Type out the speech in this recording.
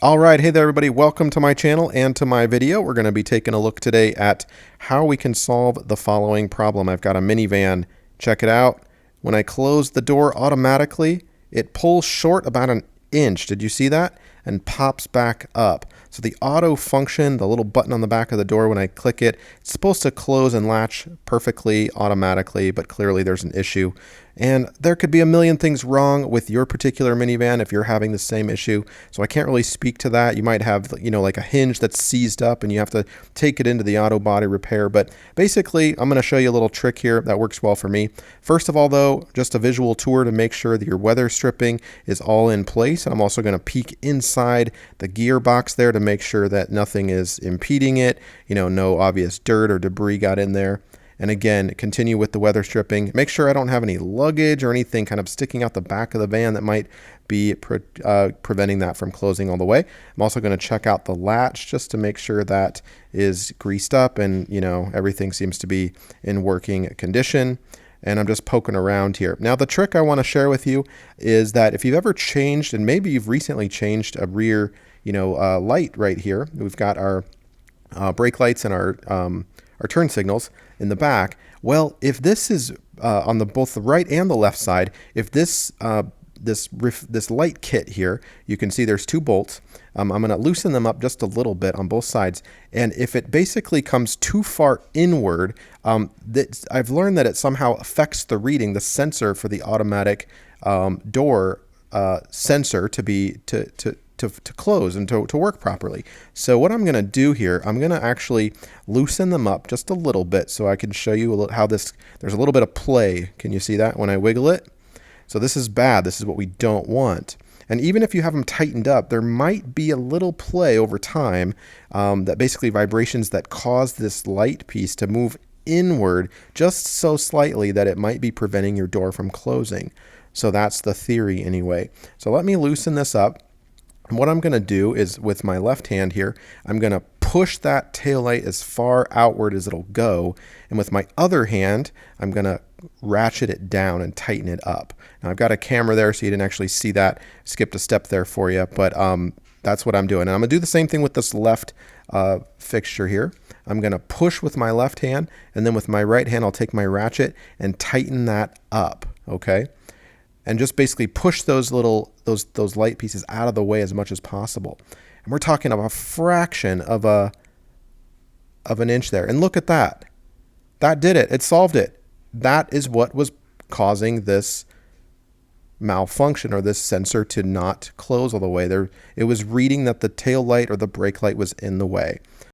All right, hey there everybody, welcome to my channel and to my video. We're going to be taking a look today at how we can solve the following problem. I've got a minivan. Check it out. When I close the door automatically, it pulls short about an inch. Did you see that? And pops back up. So the auto function, the little button on the back of the door, when I click it, it's supposed to close and latch perfectly automatically, but clearly there's an issue. And there could be a million things wrong with your particular minivan if you're having the same issue. So I can't really speak to that. You might have, like a hinge that's seized up and you have to take it into the auto body repair. But basically, I'm going to show you a little trick here that works well for me. First of all, though, just a visual tour to make sure that your weather stripping is all in place. And I'm also going to peek inside the gearbox there to make sure that nothing is impeding it. No obvious dirt or debris got in there. And again, continue with the weather stripping. Make sure I don't have any luggage or anything kind of sticking out the back of the van that might be preventing that from closing all the way. I'm also going to check out the latch just to make sure that is greased up and, everything seems to be in working condition. And I'm just poking around here. Now, the trick I want to share with you is that if you've ever changed, and maybe you've recently changed a rear, light right here. We've got our brake lights and our turn signals in the back. Well, if this is on both the right and the left side, if this light kit here, you can see there's two bolts. I'm going to loosen them up just a little bit on both sides. And if it basically comes too far inward, I've learned that it somehow affects the reading, the sensor for the automatic door sensor to close and to work properly. So what I'm going to do here, I'm going to actually loosen them up just a little bit so I can show you how there's a little bit of play. Can you see that when I wiggle it? So this is bad. This is what we don't want. And even if you have them tightened up, there might be a little play over time, that basically vibrations that cause this light piece to move inward just so slightly that it might be preventing your door from closing. So that's the theory anyway. So let me loosen this up. And what I'm going to do is with my left hand here, I'm going to push that taillight as far outward as it'll go. And with my other hand, I'm going to ratchet it down and tighten it up. Now I've got a camera there so you didn't actually see that. Skipped a step there for you, but that's what I'm doing. And I'm going to do the same thing with this left fixture here. I'm going to push with my left hand, and then with my right hand, I'll take my ratchet and tighten that up, okay? And just basically push those those light pieces out of the way as much as possible. And we're talking of a fraction of an inch there. And look at that. That did it. It solved it. That is what was causing this malfunction, or this sensor to not close all the way. It was reading that the tail light or the brake light was in the way.